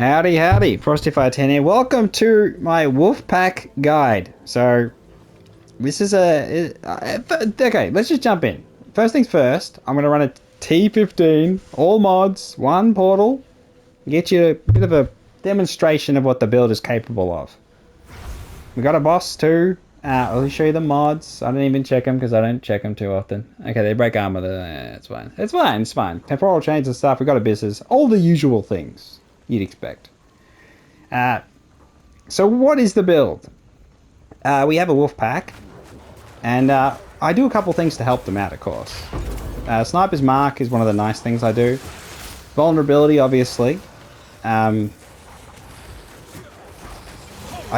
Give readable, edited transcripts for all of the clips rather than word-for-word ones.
Howdy, howdy, Frosty510 here. Welcome to my Wolfpack guide. So, this is okay, let's just jump in. First things first, I'm going to run a T15, all mods, one portal, get you a bit of a demonstration of what the build is capable of. We got a boss too. I'll show you the mods. I don't even check them because I don't check them too often. Okay, they break armor. It's fine. It's fine. It's fine. Temporal chains and stuff. We got abysses. All the usual things you'd expect. So what is the build? We have a wolf pack, and I do a couple things to help them out, of course. Sniper's Mark is one of the nice things I do. Vulnerability, obviously. I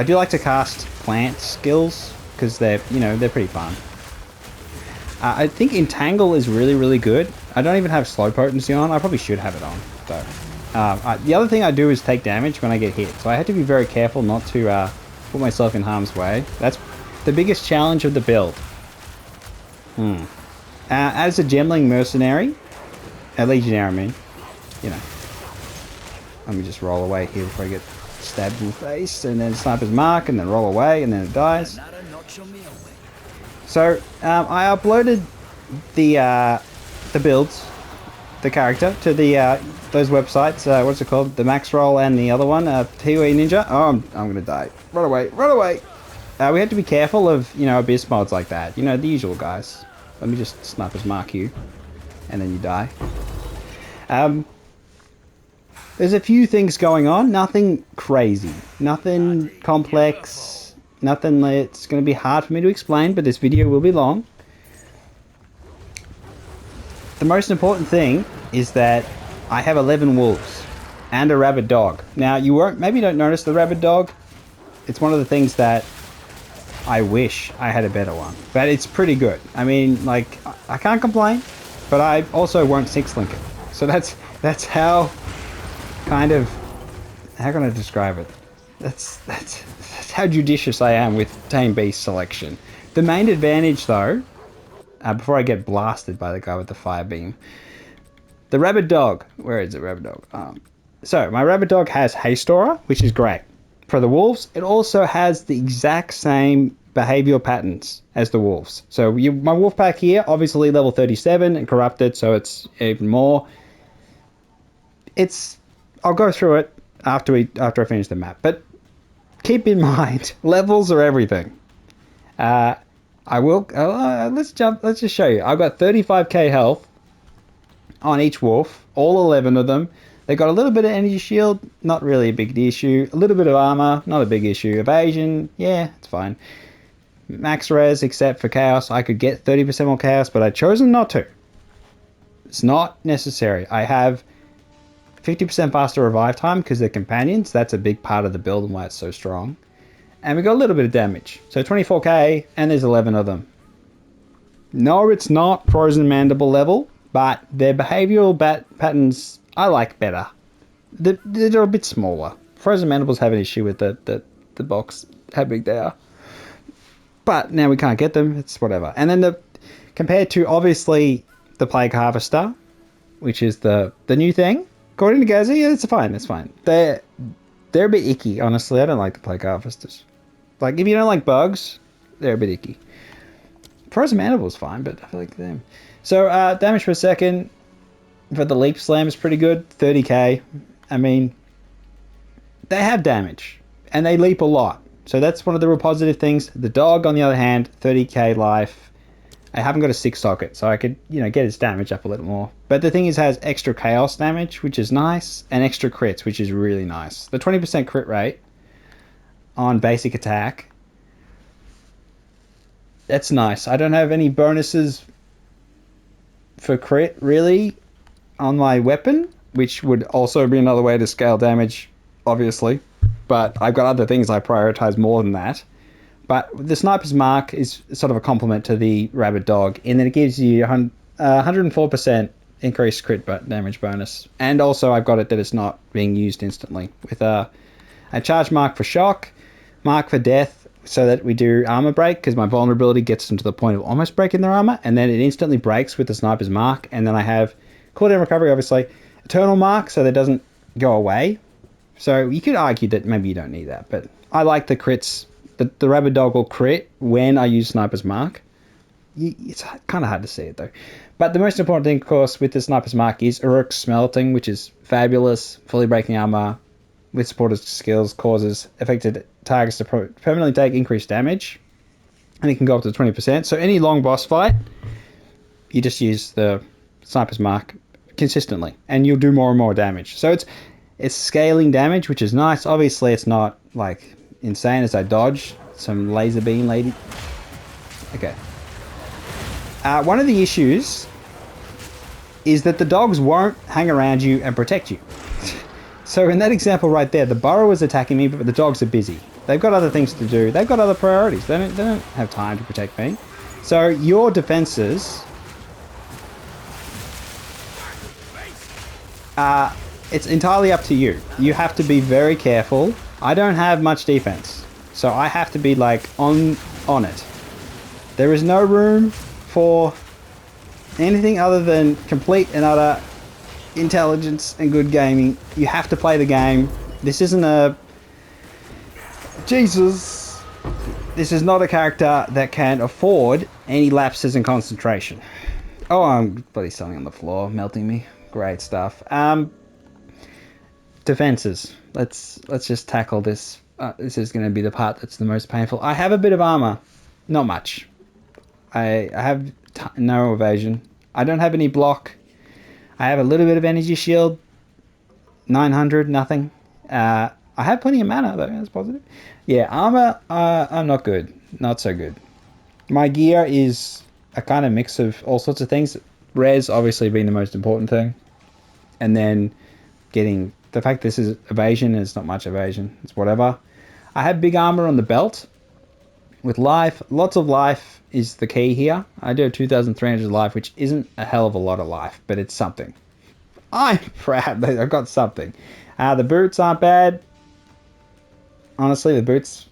do like to cast plant skills because they're pretty fun. I think Entangle is really good. I don't even have slow potency on. I probably should have it on though. The other thing I do is take damage when I get hit, so I have to be very careful not to put myself in harm's way. That's the biggest challenge of the build. As a Gemling mercenary, a legionnaire I mean, let me just roll away here before I get stabbed in the face, and then Sniper's Mark, and then roll away, and then it dies. So I uploaded the builds, the character, to the those websites. What's it called? The Max Roll and the other one, Tiwi Ninja. Oh, I'm gonna die. Run away! Run away! We had to be careful of abyss mods like that. The usual guys. Let me just Sniper's Mark you, and then you die. There's a few things going on, nothing crazy, nothing complex, nothing that's going to be hard for me to explain, but this video will be long. The most important thing is that I have 11 wolves and a rabid dog. Now, maybe you don't notice the rabid dog. It's one of the things that I wish I had a better one, but it's pretty good. I mean, like, I can't complain, but I also won't 6-link it. So that's how... how can I describe it? That's how judicious I am with tame beast selection. The main advantage though, before I get blasted by the guy with the fire beam, the rabid dog, where is it, rabid dog? So my rabid dog has haste aura, which is great. For the wolves, it also has the exact same behavioral patterns as the wolves. So my wolf pack here, obviously level 37 and corrupted, so it's even more. I'll go through it after I finish the map, but keep in mind, levels are everything. Let's just show you. I've got 35k health on each wolf, all 11 of them. They got a little bit of energy shield, not really a big issue. A little bit of armor, not a big issue. Evasion, yeah, it's fine. Max res, except for chaos. I could get 30% more chaos, but I've chosen not to. It's not necessary. I have 50% faster revive time because they're companions. That's a big part of the build and why it's so strong. And we got a little bit of damage. So 24k, and there's 11 of them. No, it's not Frozen Mandible level, but their behavioral patterns I like better. They're a bit smaller. Frozen Mandibles have an issue with the box, how big they are. But now we can't get them, it's whatever. And then compared to, obviously, the Plague Harvester, which is the new thing, according to Gazzy, yeah, it's fine, it's fine. They're a bit icky, honestly. I don't like the Plague Harvesters. Like, if you don't like bugs, they're a bit icky. Frozen Mandible's fine, but I feel like them. So, damage per second for the Leap Slam is pretty good, 30k. I mean, they have damage, and they leap a lot. So that's one of the real positive things. The dog, on the other hand, 30k life. I haven't got a 6 socket, so I could, get its damage up a little more. But the thing is, it has extra chaos damage, which is nice, and extra crits, which is really nice. The 20% crit rate on basic attack, that's nice. I don't have any bonuses for crit, really, on my weapon, which would also be another way to scale damage, obviously. But I've got other things I prioritize more than that. But the Sniper's Mark is sort of a complement to the Rabid Dog, in that it gives you 104% increased crit damage bonus. And also I've got it that it's not being used instantly, with a charge mark for shock, mark for death, so that we do armor break, because my vulnerability gets them to the point of almost breaking their armor, and then it instantly breaks with the Sniper's Mark. And then I have cooldown recovery, obviously, Eternal Mark, so that it doesn't go away. So you could argue that maybe you don't need that, but I like the crits. The Rabid Dog will crit when I use Sniper's Mark. It's kind of hard to see it though. But the most important thing, of course, with the Sniper's Mark is Uruk's Smelting, which is fabulous. Fully breaking armor with supported skills causes affected targets to permanently take increased damage. And it can go up to 20%. So any long boss fight, you just use the Sniper's Mark consistently, and you'll do more and more damage. So it's scaling damage, which is nice. Obviously, it's not like insane as I dodge some laser beam lady. Okay. One of the issues is that the dogs won't hang around you and protect you. So in that example right there, the burrow is attacking me, but the dogs are busy. They've got other things to do. They've got other priorities. They don't have time to protect me. So your defenses, it's entirely up to you. You have to be very careful. I don't have much defense, so I have to be like on it. There is no room for anything other than complete and utter intelligence and good gaming. You have to play the game. This isn't a... Jesus. This is not a character that can afford any lapses in concentration. Oh, I'm bloody something on the floor, melting me. Great stuff. Defenses. Let's just tackle this. This is going to be the part that's the most painful. I have a bit of armor. Not much. I have no evasion. I don't have any block. I have a little bit of energy shield. 900, nothing. I have plenty of mana though, that's positive. Yeah, armor, I'm not good. Not so good. My gear is a kind of mix of all sorts of things. Res obviously being the most important thing. And then getting... The fact this is evasion is not much evasion. It's whatever. I have big armor on the belt. With life, lots of life is the key here. I do have 2,300 life, which isn't a hell of a lot of life, but it's something. I'm proud that I've got something. The boots aren't bad. Honestly, the boots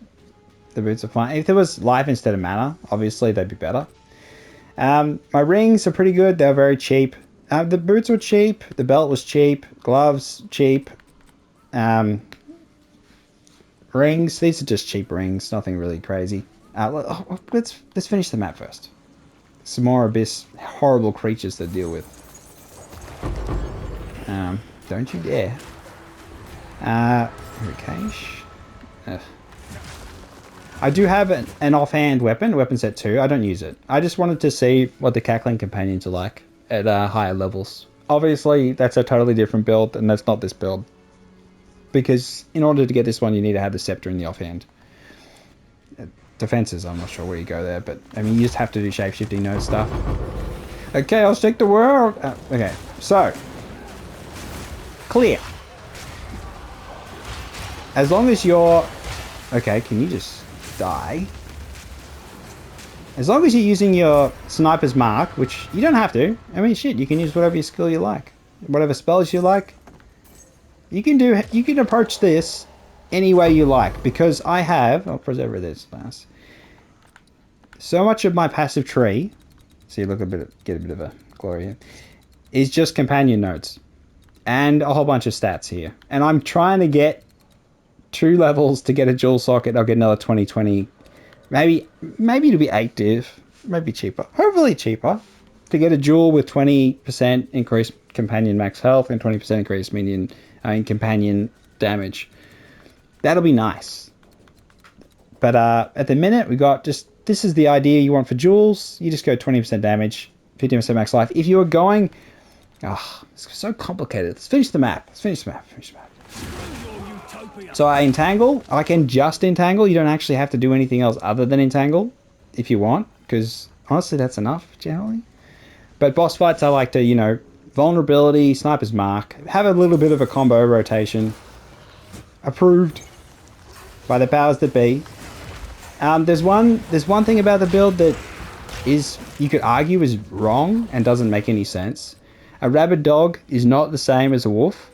are fine. If there was life instead of mana, obviously they'd be better. My rings are pretty good. They're very cheap. The boots were cheap. The belt was cheap. Gloves, cheap. Rings. These are just cheap rings. Nothing really crazy. Let's finish the map first. Some more abyss, horrible creatures to deal with. Don't you dare. Rikesh. I do have an offhand weapon set 2. I don't use it. I just wanted to see what the cackling companions are like at higher levels. Obviously, that's a totally different build, and that's not this build. Because in order to get this one, you need to have the scepter in the offhand. Defenses, I'm not sure where you go there, but I mean, you just have to do shapeshifting node stuff. Okay, I'll stick the world. Okay, so clear. As long as you're... Okay, can you just die? As long as you're using your Sniper's Mark, which you don't have to. I mean, shit, you can use whatever skill you like. Whatever spells you like. You can approach this any way you like, because I have... I'll preserve this last. So much of my passive tree... See, look, get a bit of a glory here. Is just companion nodes. And a whole bunch of stats here. And I'm trying to get 2 levels to get a dual socket. I'll get another 2020. Maybe it'll be 8 div. Maybe cheaper. Hopefully cheaper. To get a dual with 20% increased companion max health and 20% increased minion companion damage. That'll be nice. But at the minute, we got just... This is the idea you want for duels. You just go 20% damage, 15% max life. If you were going... Oh, it's so complicated. Let's finish the map. So I entangle. I can just entangle. You don't actually have to do anything else other than entangle if you want, because honestly, that's enough generally. But boss fights, I like to, you know, vulnerability, Sniper's Mark, have a little bit of a combo rotation. Approved by the powers that be. There's one thing about the build that is, you could argue, is wrong and doesn't make any sense. A rabid dog is not the same as a wolf.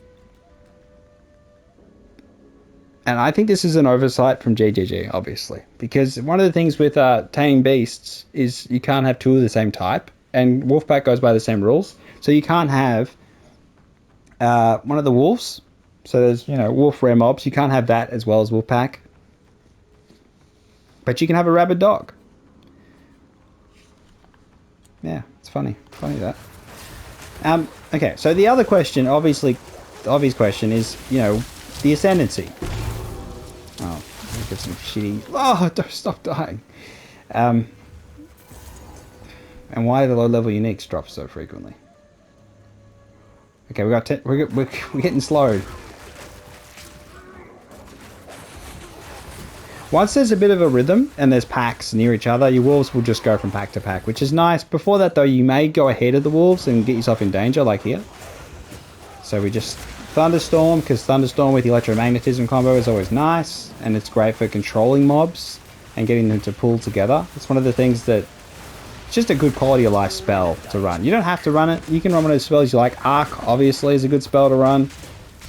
And I think this is an oversight from GGG, obviously. Because one of the things with taming beasts is you can't have 2 of the same type. And Wolfpack goes by the same rules. So you can't have one of the wolves So there's, you know, wolf rare mobs. You can't have that as well as wolf pack. But you can have a rabid dog. Yeah, it's funny. Funny that. Okay, so the other question, obviously, the obvious question is, you know, the Ascendancy. Oh, get some shitty... Oh, don't stop dying. And why do the low-level uniques drop so frequently? Okay, we got we're getting slowed. Once there's a bit of a rhythm and there's packs near each other, your wolves will just go from pack to pack, which is nice. Before that, though, you may go ahead of the wolves and get yourself in danger, like here. So we just Thunderstorm, because Thunderstorm with the electromagnetism combo is always nice, and it's great for controlling mobs and getting them to pull together. It's one of the things that... It's just a good quality of life spell to run. You don't have to run it. You can run one of those spells you like. Arc, obviously, is a good spell to run.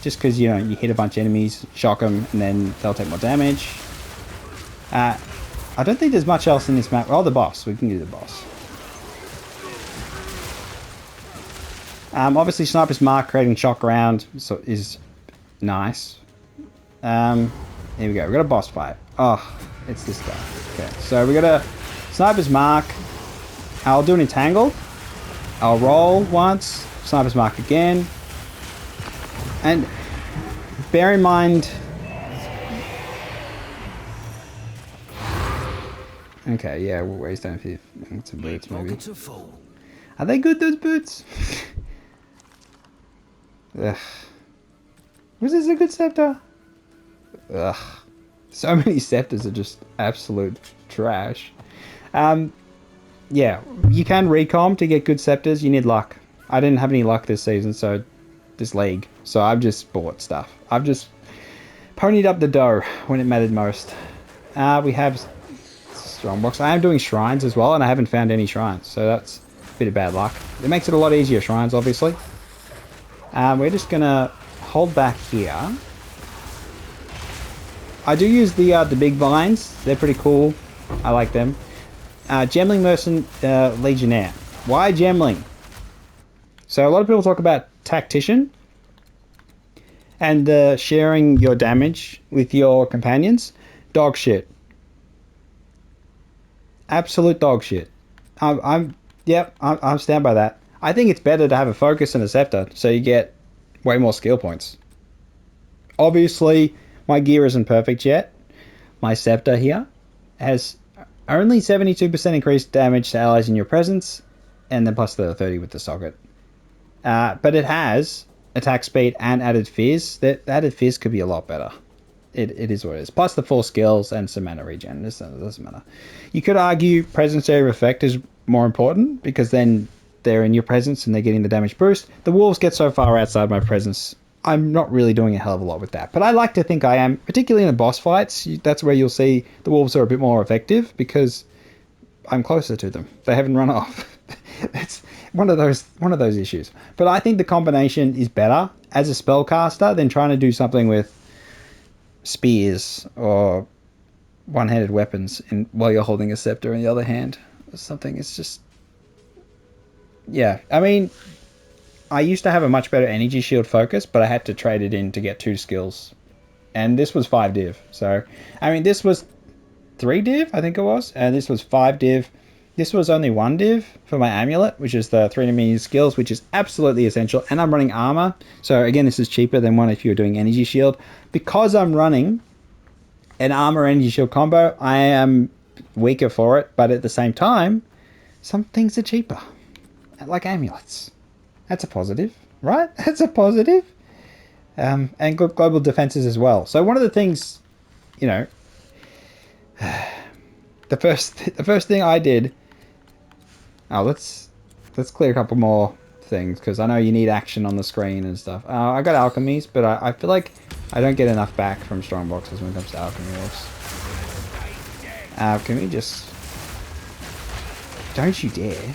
Just because, you know, you hit a bunch of enemies, shock them, and then they'll take more damage. I don't think there's much else in this map. Oh, the boss. We can do the boss. Obviously, Sniper's Mark creating shock around is nice. Here we go. We got a boss fight. Oh, it's this guy. Okay, so we got a Sniper's Mark. I'll do an Entangle. I'll roll once. Sniper's Mark again. And bear in mind... Okay, yeah, we'll waste time for some boots, maybe. Are they good, those boots? Ugh. Was this a good scepter? Ugh. So many scepters are just absolute trash. Yeah, you can recom to get good scepters. You need luck. I didn't have any luck this season, so this league. So I've just bought stuff. I've just ponied up the dough when it mattered most. We have Strongbox. I am doing shrines as well, and I haven't found any shrines, so that's a bit of bad luck. It makes it a lot easier, shrines, obviously. We're just gonna hold back here. I do use the big vines. They're pretty cool. I like them. Gemling Legionaire. Why Gemling? So a lot of people talk about Tactician and sharing your damage with your companions. Dog shit. Absolute dog shit. I'm stand by that. I think it's better to have a focus and a scepter, so you get way more skill points. Obviously, my gear isn't perfect yet. My scepter here has only 72% increased damage to allies in your presence, and then plus the 30 with the socket. But it has attack speed and added fizz. That added fizz could be a lot better. It is what it is. Plus the 4 skills and some mana regen. This doesn't matter. You could argue presence area effect is more important, because then they're in your presence and they're getting the damage boost. The wolves get so far outside my presence, I'm not really doing a hell of a lot with that. But I like to think I am, particularly in the boss fights. That's where you'll see the wolves are a bit more effective, because I'm closer to them. They haven't run off. It's one of those issues. But I think the combination is better as a spellcaster than trying to do something with spears or one-handed weapons while you're holding a scepter in the other hand or something. It's just, yeah. I mean, I used to have a much better energy shield focus, but I had to trade it in to get 2 skills, and this was 5 div. So I mean, this was 3 div, I think it was, and this was 5 div. This was only 1 div for my amulet, which is the 3 minion skills, which is absolutely essential. And I'm running armor. So again, this is cheaper than one if you're doing energy shield. Because I'm running an armor energy shield combo, I am weaker for it. But at the same time, some things are cheaper. Like amulets. That's a positive, right? That's a positive. And global defenses as well. So one of the things, you know, the first thing I did... Oh, let's clear a couple more things, because I know you need action on the screen and stuff. I got alchemies, but I feel like I don't get enough back from strong boxes when it comes to alchemy wolves. Can we just... Don't you dare.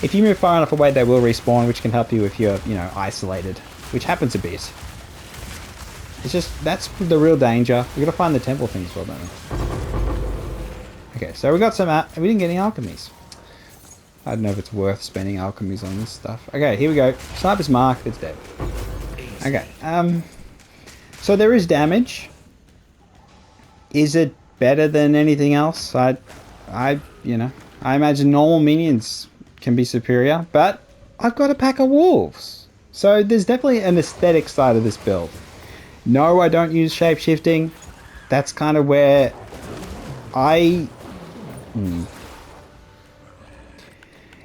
If you move far enough away, they will respawn, which can help you if you're, you know, isolated, which happens a bit. It's just, that's the real danger. We gotta find the temple things for them. Okay, so we got some... we didn't get any alchemies. I don't know if it's worth spending alchemies on this stuff. Okay, here we go. Sniper's Mark, it's dead. Okay, So there is damage. Is it better than anything else? You know, I imagine normal minions can be superior, but I've got a pack of wolves. So there's definitely an aesthetic side of this build. No, I don't use shape-shifting. That's kind of where I...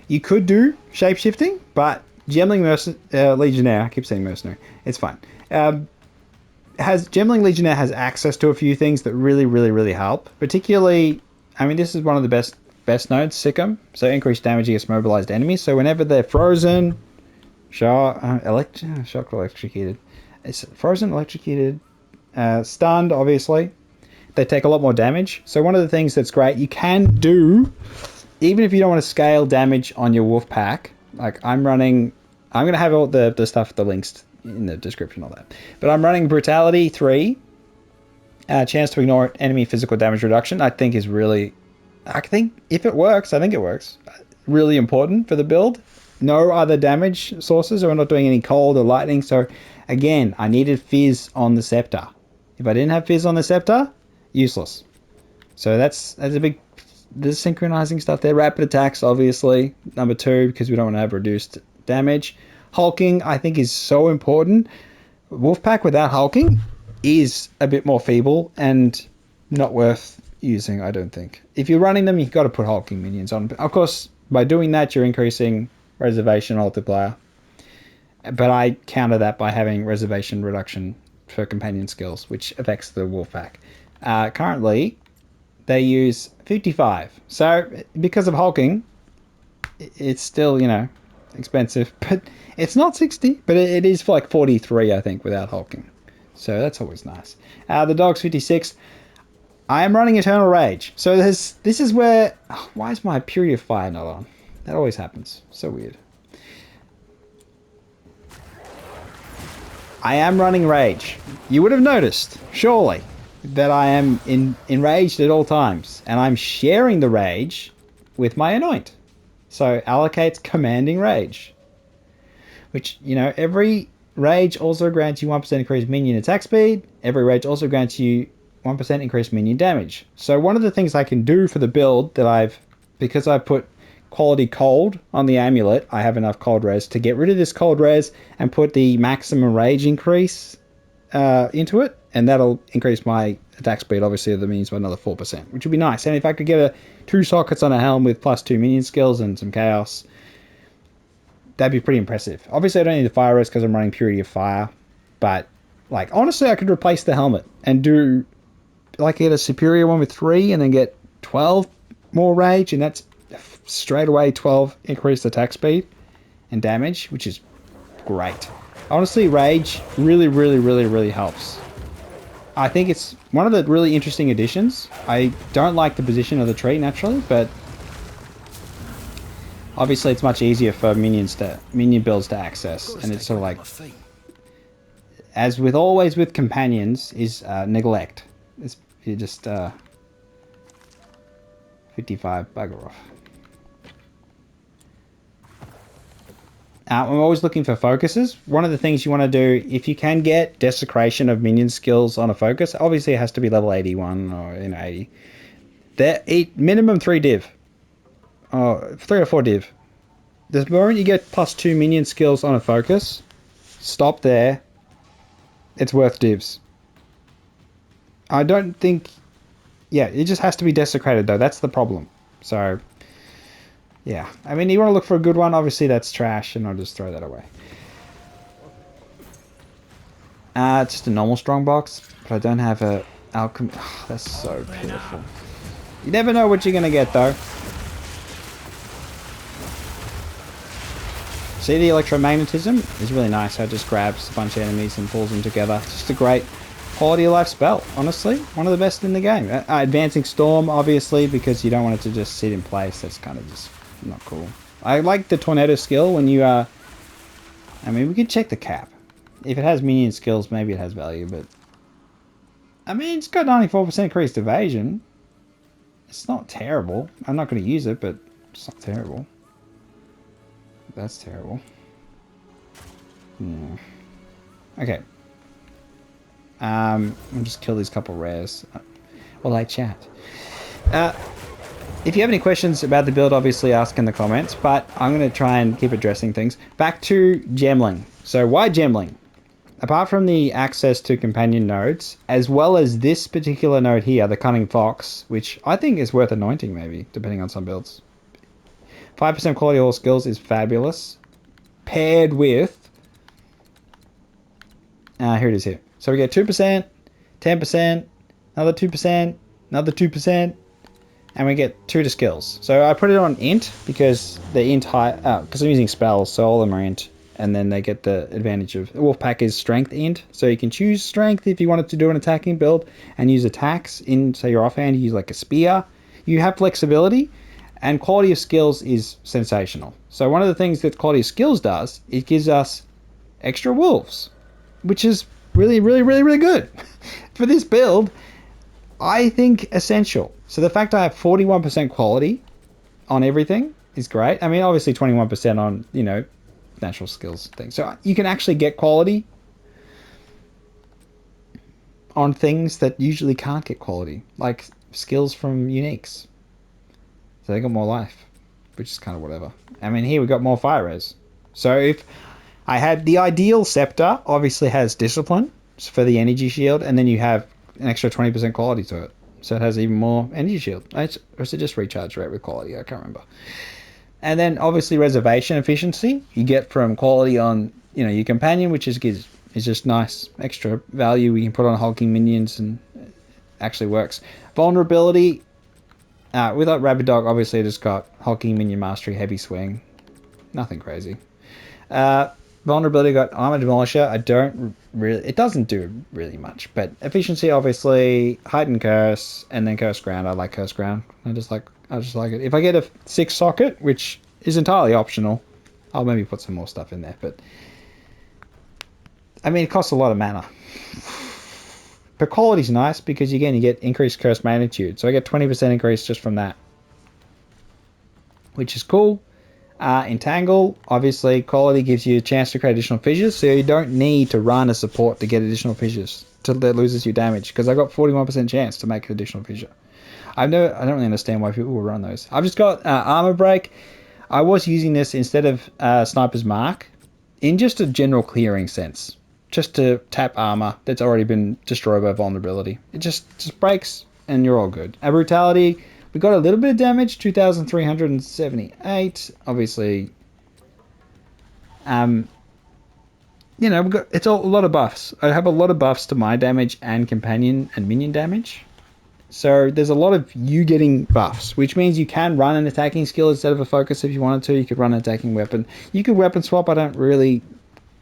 You could do shape-shifting, but Gemling Legionaire, I keep saying mercenary, it's fine. Gemling Legionnaire has access to a few things that really help. Particularly, I mean, this is one of the best nodes, Sikkim. So increased damage against mobilized enemies. So whenever they're frozen, shock electrocuted, it's frozen, electrocuted, stunned, obviously, they take a lot more damage. So one of the things that's great, you can do, even if you don't want to scale damage on your wolf pack, like I'm going to have all the stuff, the links in the description, all that. But I'm running Brutality 3, chance to ignore enemy physical damage reduction. I think if it works, really important for the build. No other damage sources, or we're not doing any cold or lightning. So again, I needed Fizz on the Scepter. If I didn't have Fizz on the Scepter, useless. So that's a big... There's synchronizing stuff there. Rapid attacks, obviously, number 2, because we don't want to have reduced damage. Hulking, I think, is so important. Wolfpack without hulking is a bit more feeble and not worth using, I don't think. If you're running them, you've got to put hulking minions on. Of course, by doing that, you're increasing reservation multiplier. But I counter that by having reservation reduction for companion skills, which affects the Wolfpack. Currently, they use 55. So, because of hulking, it's still, expensive. But it's not 60, but it is for like 43, I think, without hulking. So that's always nice. The dog's 56. I am running Eternal Rage. So this is where... why is my Purity of Fire not on? That always happens. So weird. I am running Rage. You would have noticed, surely, that I am enraged at all times. And I'm sharing the rage with my Anoint. So allocates Commanding Rage. Which, every rage also grants you 1% increased minion attack speed. Every rage also grants you 1% increased minion damage. So one of the things I can do for the build that because I put quality cold on the amulet, I have enough cold res to get rid of this cold res and put the maximum rage increase into it. And that'll increase my attack speed, obviously, of the minions by another 4%, which would be nice. And if I could get 2 sockets on a helm with +2 minion skills and some chaos, that'd be pretty impressive. Obviously, I don't need the fire res because I'm running Purity of Fire. But, honestly, I could replace the helmet and do, get a superior one with 3 and then get 12 more rage. And that's straight away 12 increased attack speed and damage, which is great. Honestly, rage really helps. I think it's one of the really interesting additions. I don't like the position of the tree naturally, but obviously it's much easier for minion builds to access, and it's sort of as with always with companions is neglect. You just 55, bugger off. I'm always looking for focuses. One of the things you want to do, if you can get desecration of minion skills on a focus, obviously it has to be level 81 or 80. Minimum 3 div. 3 or 4 div. The moment you get +2 minion skills on a focus, stop there. It's worth divs. I don't think... Yeah, it just has to be desecrated though. That's the problem. So... yeah, I mean, you want to look for a good one. Obviously, that's trash, and I'll just throw that away. It's just a normal strongbox, but I don't have a alchemy. Oh, that's so pitiful. You never know what you're going to get, though. See, the electromagnetism is really nice. How it just grabs a bunch of enemies and pulls them together. Just a great quality of life spell, honestly. One of the best in the game. Advancing Storm, obviously, because you don't want it to just sit in place. That's kind of just... not cool. I like the tornado skill when you I mean, we could check the cap. If it has minion skills, maybe it has value, but I mean, it's got 94% increased evasion. It's not terrible. I'm not going to use it, but it's not terrible. That's terrible. Okay. I'll just kill these couple rares while I chat. If you have any questions about the build, obviously ask in the comments, but I'm going to try and keep addressing things. Back to Gemling. So why Gemling? Apart from the access to companion nodes, as well as this particular node here, the Cunning Fox, which I think is worth anointing maybe, depending on some builds. 5% quality all skills is fabulous. Paired with... here it is here. So we get 2%, 10%, another 2%, another 2%, and we get 2 to skills. So I put it on int because the int high, because I'm using spells, so all of them are int. And then they get the advantage of Wolfpack is strength int, so you can choose strength if you wanted to do an attacking build and use attacks in, say, your offhand. You use like a spear. You have flexibility, and quality of skills is sensational. So one of the things that quality of skills does, it gives us extra wolves, which is really, really, really, really good for this build. I think essential. So the fact I have 41% quality on everything is great. I mean, obviously 21% on, you know, natural skills thing. So you can actually get quality on things that usually can't get quality, like skills from uniques. So they got more life, which is kind of whatever. I mean, here we got more fire res. So if I had the ideal scepter, obviously has discipline for the energy shield, and then you have an extra 20% quality to it. So it has even more energy shield. Or is it just recharge rate with quality? I can't remember. And then obviously reservation efficiency you get from quality on, you know, your companion, which is just nice extra value we can put on hulking minions, and it actually works. Vulnerability, without Rabid Dog, obviously I just got hulking minion mastery, heavy swing, nothing crazy. Vulnerability got armor demolisher. I don't really, it doesn't do really much, but efficiency obviously, heightened curse, and then curse ground. I like curse ground. I just like it. If I get a 6 socket, which is entirely optional, I'll maybe put some more stuff in there. But I mean, it costs a lot of mana. But quality's nice because again, you get increased curse magnitude. So I get 20% increase just from that, which is cool. Entangle, obviously, quality gives you a chance to create additional fissures, so you don't need to run a support to get additional fissures that loses you damage. Because I got 41% chance to make an additional fissure. I don't really understand why people will run those. I've just got armor break. I was using this instead of sniper's mark in just a general clearing sense, just to tap armor that's already been destroyed by vulnerability. It just breaks and you're all good. Brutality, we got a little bit of damage, 2,378. Obviously, you know, it's a lot of buffs. I have a lot of buffs to my damage and companion and minion damage. So there's a lot of you getting buffs, which means you can run an attacking skill instead of a focus if you wanted to. You could run an attacking weapon. You could weapon swap. I don't really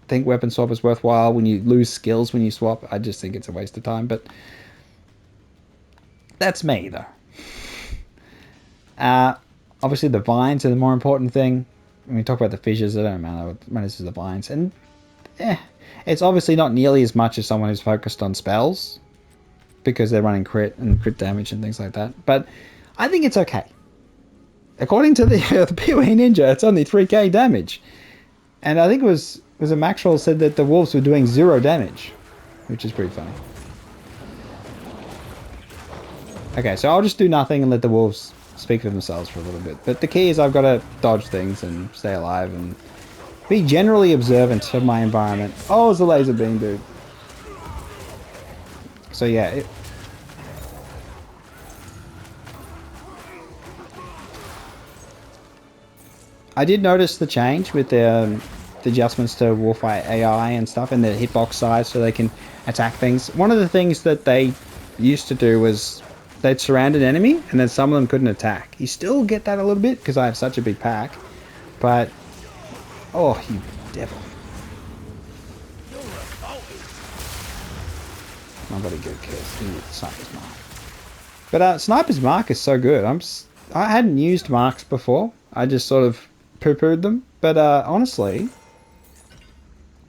think weapon swap is worthwhile when you lose skills when you swap. I just think it's a waste of time, but that's me though. Obviously the vines are the more important thing. When we talk about the fissures, it don't matter. What matters is the vines. And it's obviously not nearly as much as someone who's focused on spells, because they're running crit and crit damage and things like that. But I think it's okay. According to the PoE Ninja, it's only 3k damage. And I think it was a Maxwell said that the wolves were doing 0 damage, which is pretty funny. Okay, so I'll just do nothing and let the wolves speak for themselves for a little bit. But the key is I've got to dodge things and stay alive and be generally observant of my environment. Oh, it's a laser beam, dude. So yeah, I did notice the change with the adjustments to Warfight AI and stuff, and the hitbox size so they can attack things. One of the things that they used to do was they'd surround an enemy and then some of them couldn't attack. You still get that a little bit because I have such a big pack, but oh, you devil. Nobody good kills. Sniper's Mark. But Sniper's Mark is so good. I hadn't used marks before. I just sort of poo-pooed them. But honestly,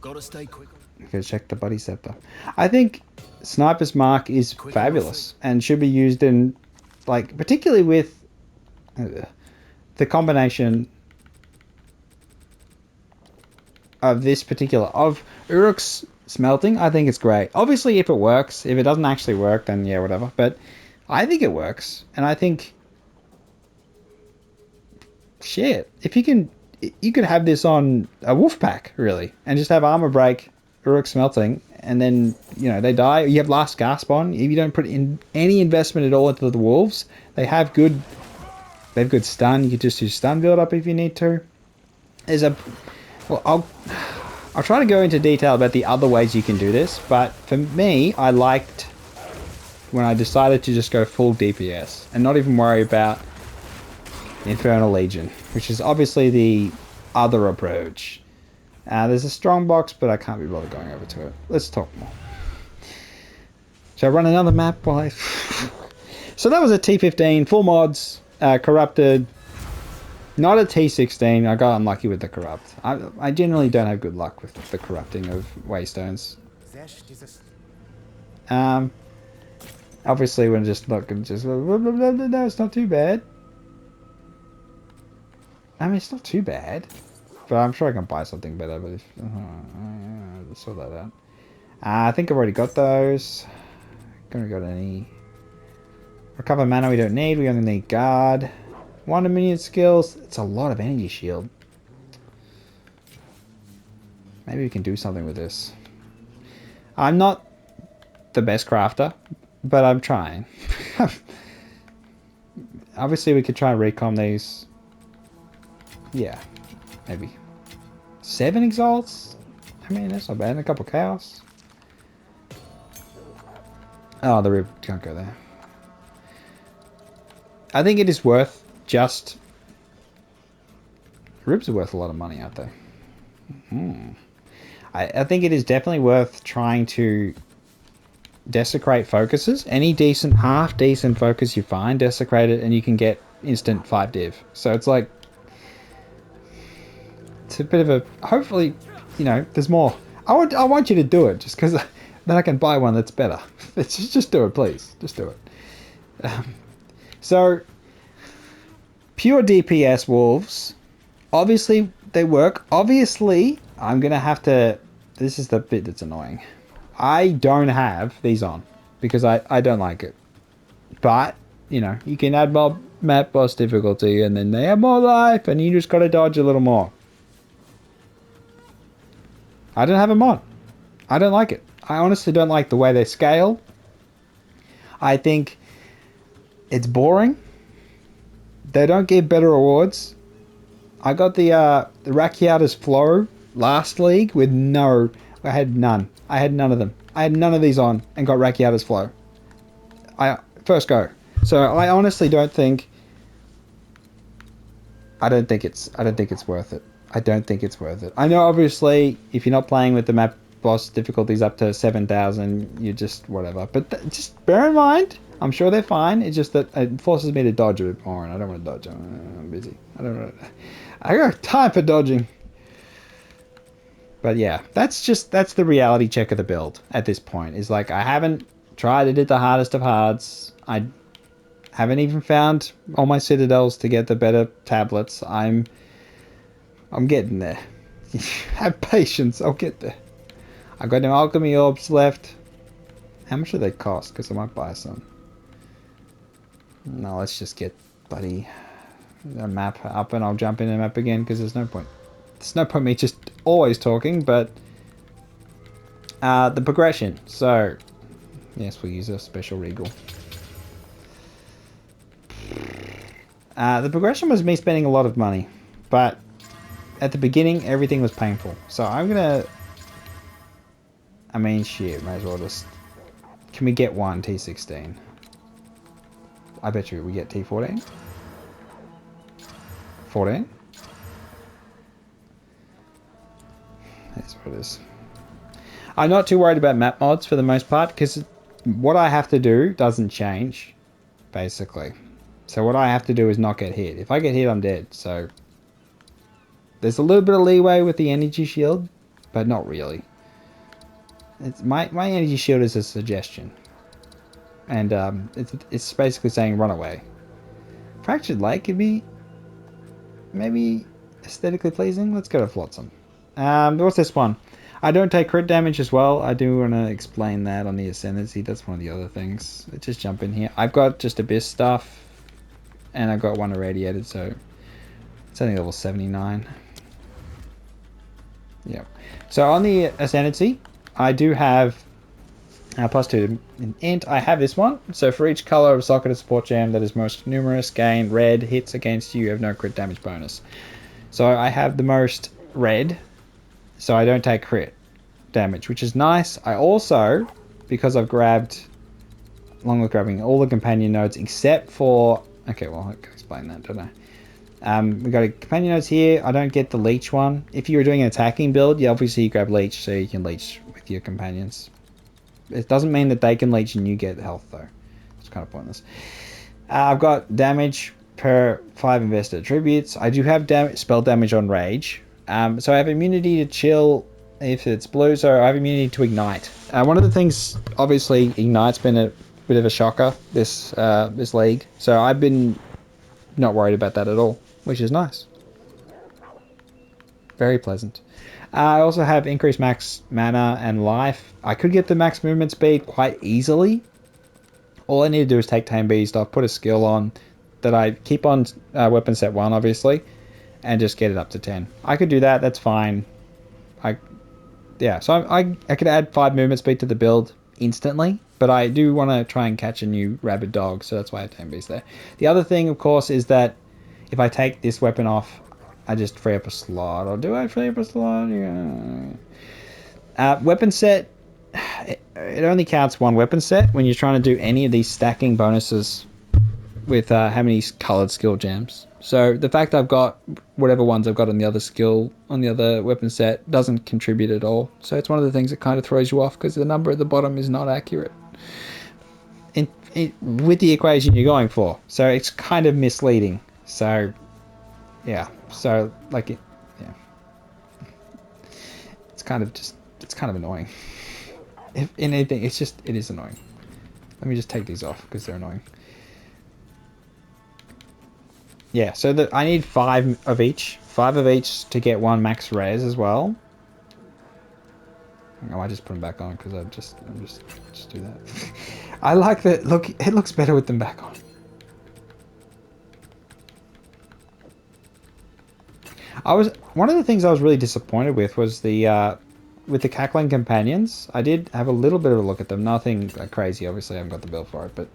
gotta stay quick. Gotta check the buddy scepter. I think Sniper's Mark is fabulous and should be used in, like, particularly with the combination of this particular of Uruk's smelting, I think it's great. Obviously, if it works. If it doesn't actually work, then yeah, whatever. But I think it works. And I think... Shit. If you can... You could have this on a wolf pack, really. And just have armor break, Uruk smelting, and then, you know, they die. You have last gasp on. If you don't put in any investment at all into the wolves, they have good... They have good stun. You could just do stun build up if you need to. There's a... Well, I'll try to go into detail about the other ways you can do this, but for me, I liked when I decided to just go full DPS and not even worry about Infernal Legion, which is obviously the other approach. There's a strong box, but I can't be bothered going over to it. Let's talk more. Shall I run another map while I... So that was a T15, full mods, corrupted. Not a T16. I got unlucky with the corrupt. I generally don't have good luck with the corrupting of waystones. Obviously we're just looking, just... No, it's not too bad. I mean, it's not too bad. But I'm sure I can buy something better, but if... let's sort that out. I think I've already got those. Gonna got any... Recover mana we don't need. We only need guard. 1 minion skills. It's a lot of energy shield. Maybe we can do something with this. I'm not the best crafter, but I'm trying. Obviously we could try and recom these. Yeah, maybe. 7 exalts? I mean, that's not bad. And a couple chaos. Oh, the rib can't go there. I think it is worth just... Ribs are worth a lot of money, aren't they? I think it is definitely worth trying to desecrate focuses. Any decent, half decent focus you find, desecrate it, and you can get instant 5 div. So it's like... It's a bit of a... Hopefully, you know, there's more. I want you to do it, just because then I can buy one that's better. Just do it, please. Just do it. So... Pure DPS wolves, obviously they work. Obviously, I'm going to have to... This is the bit that's annoying. I don't have these on because I don't like it. But, you know, you can add more map boss difficulty and then they have more life and you just got to dodge a little more. I don't have them on. I don't like it. I honestly don't like the way they scale. I think it's boring. They don't give better rewards. I got the Rakiata's Flow last league with no... I had none. I had none of them. I had none of these on and got Rakiata's Flow. First go. So I honestly don't think... I don't think it's worth it. I don't think it's worth it. I know obviously if you're not playing with the map boss difficulties up to 7,000, you just whatever. But just bear in mind... I'm sure they're fine. It's just that it forces me to dodge a bit more, and I don't want to dodge. I'm busy. I got time for dodging. But yeah, that's the reality check of the build at this point. Is like I haven't tried it at the hardest of hards. I haven't even found all my citadels to get the better tablets. I'm getting there. Have patience. I'll get there. I've got no alchemy orbs left. How much do they cost? Because I might buy some. No, let's just get bloody a map up and I'll jump in the map again because there's no point. There's no point me just always talking, but the progression. So, yes, we'll use a special regal. The progression was me spending a lot of money, but at the beginning everything was painful. So I'm gonna... I mean, shit, might as well just... Can we get one T16? I bet you we get T14. 14? That's what it is. I'm not too worried about map mods for the most part because what I have to do doesn't change, basically. So what I have to do is not get hit. If I get hit, I'm dead. So there's a little bit of leeway with the energy shield, but not really. It's my energy shield is a suggestion. And it's basically saying run away. Fractured Lake could be maybe aesthetically pleasing. Let's go to Flotsam. What's this one? I don't take crit damage as well. I do want to explain that on the Ascendancy. That's one of the other things. Let's just jump in here. I've got just Abyss stuff, and I've got one irradiated, so it's only level 79. Yep. So on the Ascendancy, I do have +2 in int. I have this one. So for each color of socket of support gem that is most numerous, gain red hits against you have no crit damage bonus. So I have the most red, so I don't take crit damage, which is nice. I also, because I've grabbed, along with grabbing all the companion nodes except for, okay, well I can explain that, don't I? We got a companion nodes here. I don't get the leech one. If you were doing an attacking build, yeah, obviously you grab leech so you can leech with your companions. It doesn't mean that they can leech and you get health though. It's kind of pointless. I've got damage per 5 invested attributes. I do have spell damage on rage. So I have immunity to chill if it's blue, so I have immunity to ignite. One of the things, obviously, ignite's been a bit of a shocker this league. So I've been not worried about that at all, which is nice. Very pleasant. I also have increased max mana and life. I could get the max movement speed quite easily. All I need to do is take Tame Beast off, put a skill on that I keep on weapon set 1, obviously, and just get it up to 10. I could do that. That's fine. So I could add 5 movement speed to the build instantly, but I do want to try and catch a new rabid dog, so that's why I have Tame Beast there. The other thing, of course, is that if I take this weapon off, I just free up a slot. Or do I free up a slot? Yeah. Weapon set, it only counts 1 weapon set when you're trying to do any of these stacking bonuses with how many colored skill gems. So the fact I've got whatever ones I've got on the other skill, on the other weapon set, doesn't contribute at all. So it's one of the things that kind of throws you off because the number at the bottom is not accurate with the equation you're going for. So it's kind of misleading. So yeah, so like yeah, it's kind of annoying. If anything, it is annoying. Let me just take these off because they're annoying. Yeah, so I need 5 of each. 5 of each to get 1 max res as well. I might just put them back on because I'm just do that. I like that. Look, it looks better with them back on. One of the things I was really disappointed with was with the cackling companions. I did have a little bit of a look at them. Nothing crazy. Obviously, I haven't got the build for it, but.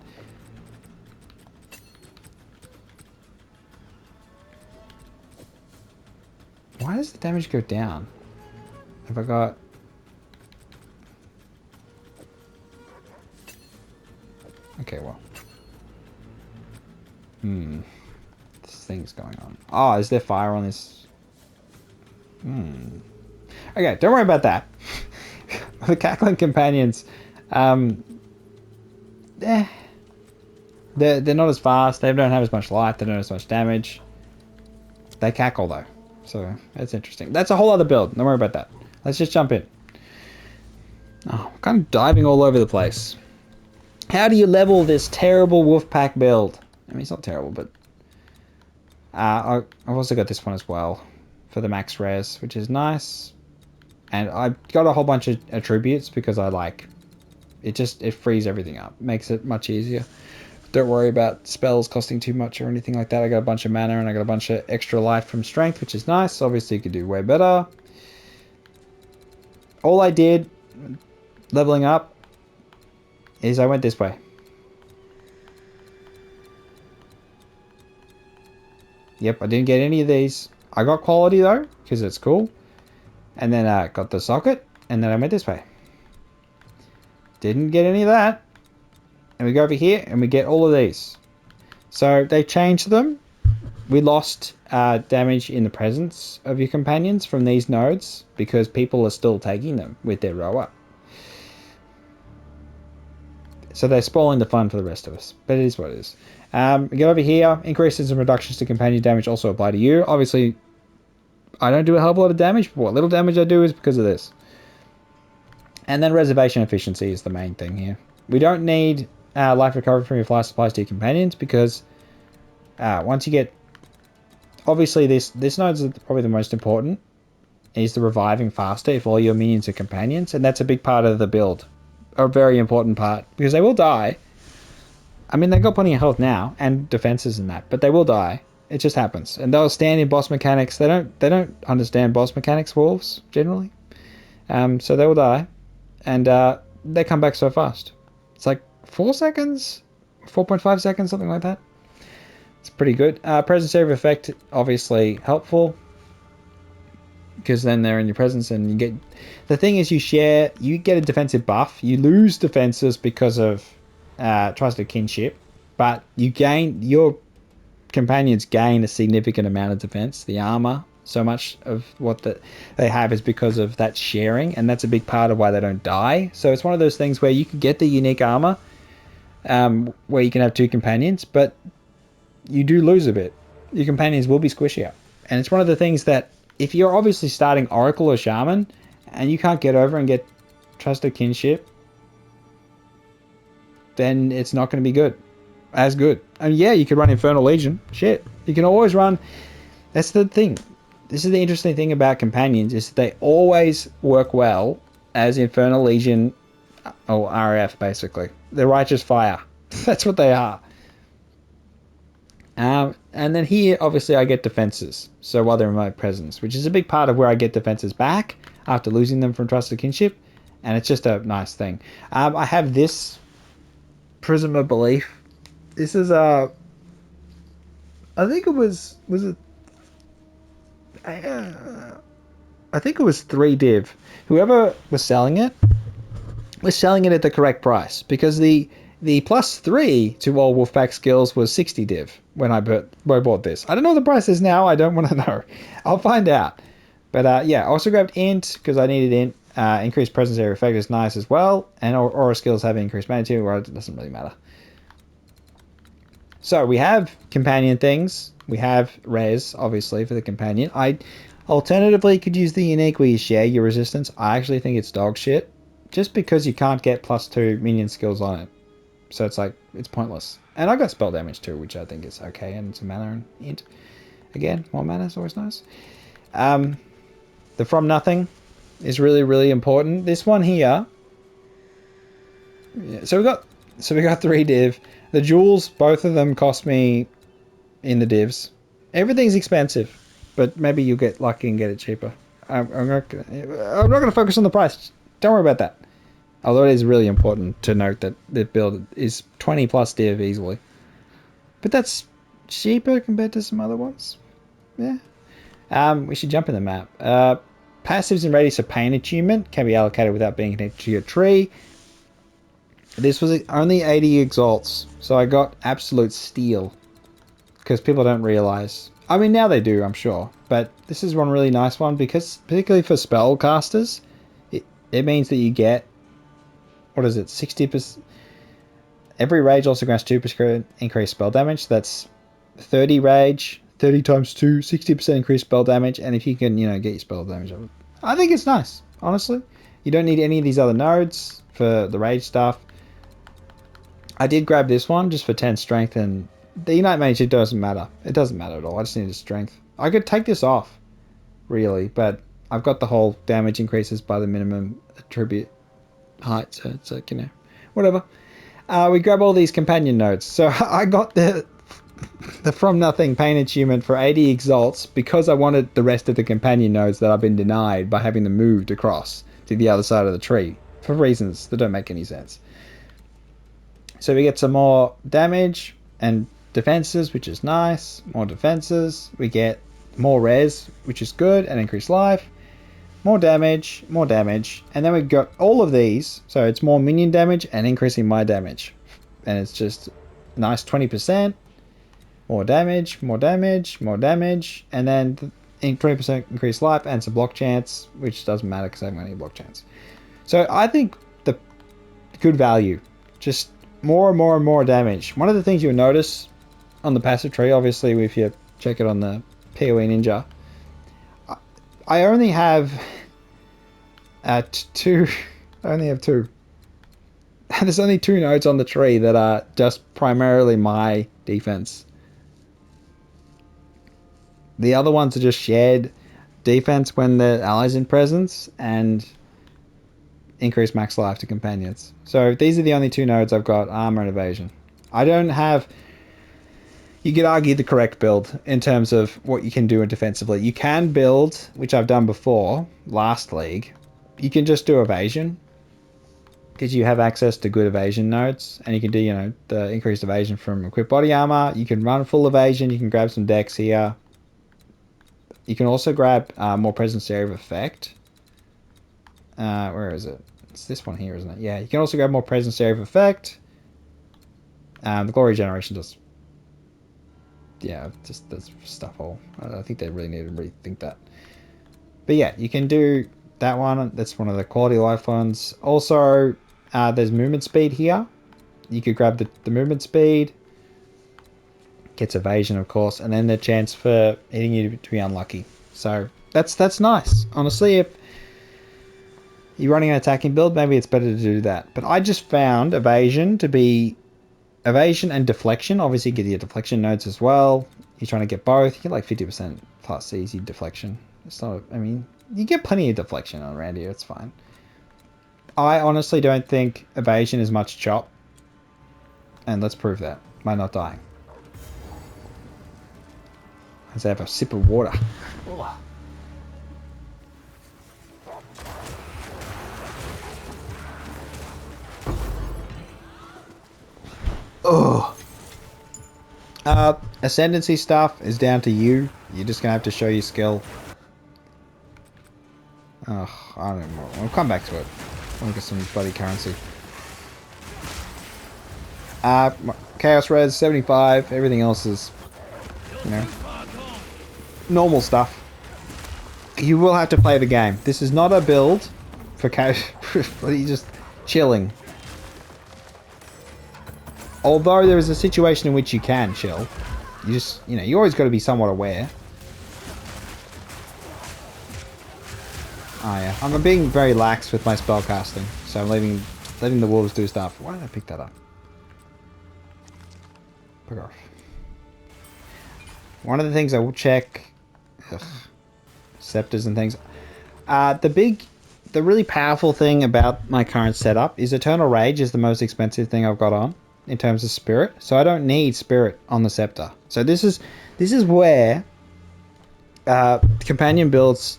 Why does the damage go down? Have I got... Okay, well. This thing's going on. Oh, is there fire on this? Okay, don't worry about that. The cackling companions, they're not as fast. They don't have as much life. They don't have as much damage. They cackle though. So that's interesting. That's a whole other build. Don't worry about that. Let's just jump in. Oh, I'm kind of diving all over the place. How do you level this terrible Wolfpack build? I mean, it's not terrible, but... I've also got this one as well for the max res, which is nice. And I've got a whole bunch of attributes because I like... It frees everything up. Makes it much easier. Don't worry about spells costing too much or anything like that. I got a bunch of mana and I got a bunch of extra life from strength, which is nice. Obviously, you could do way better. All I did, leveling up, is I went this way. Yep, I didn't get any of these. I got quality though, because it's cool. And then I got the socket, and then I went this way. Didn't get any of that. And we go over here and we get all of these. So they changed them. We lost damage in the presence of your companions from these nodes because people are still taking them with their rower. So they're spoiling the fun for the rest of us. But it is what it is. We go over here. Increases and reductions to companion damage also apply to you. Obviously, I don't do a hell of a lot of damage, but what little damage I do is because of this. And then reservation efficiency is the main thing here. We don't need life recovery from your fly supplies to your companions because once you get... Obviously, this node's probably the most important. is the reviving faster if all your minions are companions, and that's a big part of the build. A very important part, because they will die. I mean, they've got plenty of health now, and defenses and that, but they will die. It just happens. And they'll stand in boss mechanics. They don't understand boss mechanics, wolves, generally. So they will die. And they come back so fast. It's like 4 seconds? 4.5 seconds, something like that. It's pretty good. Presence area effect, obviously helpful, because then they're in your presence and you get... The thing is, you get a defensive buff. You lose defenses because of trusted kinship, but your companions gain a significant amount of defense. The armor, so much of what they have is because of that sharing, and that's a big part of why they don't die. So it's one of those things where you can get the unique armor, where you can have 2 companions, but you do lose a bit. Your companions will be squishier. And it's one of the things that, if you're obviously starting Oracle or Shaman, and you can't get over and get Trusted Kinship, then it's not going to be good. As good. And yeah, you could run Infernal Legion. Shit. You can always run... That's the thing. This is the interesting thing about companions, is they always work well as Infernal Legion, or RF, basically. They're Righteous Fire. That's what they are. And then here, obviously, I get defenses. So while they're in my presence, which is a big part of where I get defenses back after losing them from Trusted Kinship. And it's just a nice thing. I have this Prism of Belief. This is I think it was it? I think it was 3 div. Whoever was selling it was selling it at the correct price, because the +3 to all Wolfpack skills was 60 div when I bought this. I don't know what the price is now. I don't want to know. I'll find out. But yeah, I also grabbed Int because I needed Int. Increased presence area effect is nice as well. And aura skills have increased magnitude, or it doesn't really matter. So we have companion things. We have res, obviously, for the companion. I alternatively could use the unique where you share your resistance. I actually think it's dog shit, just because you can't get +2 minion skills on it. So it's like, it's pointless. And I got spell damage too, which I think is okay, and it's a mana and int. Again, more mana is always nice. The From Nothing is really, really important. This one here. Yeah, so we got 3 div. The jewels, both of them cost me in the divs. Everything's expensive, but maybe you'll get lucky and get it cheaper. I'm not going to focus on the price. Don't worry about that. Although it is really important to note that the build is 20 plus div easily. But that's cheaper compared to some other ones. Yeah. We should jump in the map. Passives and radius of pain attunement can be allocated without being connected to your tree. This was only 80 exalts, so I got absolute steal. Because people don't realize. I mean, now they do, I'm sure. But this is one really nice one, because particularly for spellcasters, it means that you get, what is it, 60%. Every rage also grants 2% increased spell damage. That's 30 rage, 30 times 2, 60% increased spell damage. And if you can, get your spell damage up, I think it's nice, honestly. You don't need any of these other nodes for the rage stuff. I did grab this one just for 10 strength, and the Unite Mage, it doesn't matter. It doesn't matter at all. I just needed strength. I could take this off, really, but I've got the whole damage increases by the minimum attribute height, so it's like, whatever. We grab all these companion nodes. So I got the From Nothing Pain Achievement for 80 exalts because I wanted the rest of the companion nodes that I've been denied by having them moved across to the other side of the tree for reasons that don't make any sense. So we get some more damage and defenses, which is nice. More defenses. We get more res, which is good, and increased life. More damage, and then we got all of these. So it's more minion damage and increasing my damage. And it's just nice 20%. More damage, and then 20% increased life and some block chance, which doesn't matter because I haven't got any block chance. So I think the good value. Just more and more damage. One of the things you'll notice on the passive tree, obviously, if you check it on the PoE Ninja, I only have 2. I only have 2. There's only 2 nodes on the tree that are just primarily my defense. The other ones are just shared. defense when the allies in presence, and increase max life to companions. So these are the only 2 nodes I've got, armor and evasion. I don't have... You could argue the correct build in terms of what you can do defensively. You can build, which I've done before, last league. You can just do evasion, because you have access to good evasion nodes, and you can do, you know, the increased evasion from equipped body armor. You can run full evasion. You can grab some decks here. You can also grab more presence area of effect. Where is it? It's this one here, isn't it? Yeah, you can also grab more presence area of effect. The glory generation does... Yeah, just that's stuff all. I think they really need to rethink that. But yeah, you can do that one. That's one of the quality life ones. Also, there's movement speed here. You could grab the movement speed. Gets evasion, of course, and then the chance for hitting you to be unlucky. So that's nice. Honestly, if you're running an attacking build, maybe it's better to do that. But I just found evasion to be... Evasion and deflection. Obviously, you get your deflection nodes as well. You're trying to get both. You get like 50% plus easy deflection. It's not... I mean, you get plenty of deflection around here. It's fine. I honestly don't think evasion is much chop. And let's prove that by not dying. Let's have a sip of water. Oh. Ascendancy stuff is down to you. You're just gonna have to show your skill. Oh, I don't know. I'll come back to it. I'll get some bloody currency. Chaos Res 75. Everything else is, you know, normal stuff. You will have to play the game. This is not a build for bloody just chilling. Although there is a situation in which you can chill, you just, you know, you always got to be somewhat aware. Oh yeah, I'm being very lax with my spell casting, so I'm letting the wolves do stuff. Why did I pick that up? Pick off. One of the things I will check, scepters and things. The really powerful thing about my current setup is Eternal Rage is the most expensive thing I've got on in terms of spirit, so I don't need spirit on the scepter. So this is where companion builds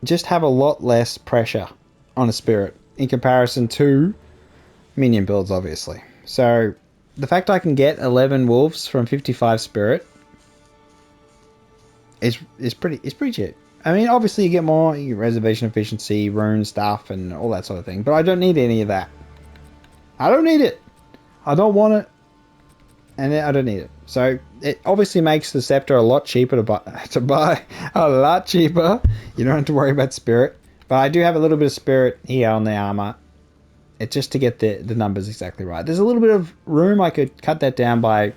just have a lot less pressure on a spirit in comparison to minion builds, obviously. So the fact I can get 11 wolves from 55 spirit is pretty cheap. I mean, obviously you get more, you get reservation efficiency, rune stuff, and all that sort of thing, but I don't need any of that. I don't need it. I don't want it, and I don't need it. So it obviously makes the scepter a lot cheaper to buy a lot cheaper. You don't have to worry about spirit, but I do have a little bit of spirit here on the armor. It's just to get the numbers exactly right. There's a little bit of room. I could cut that down by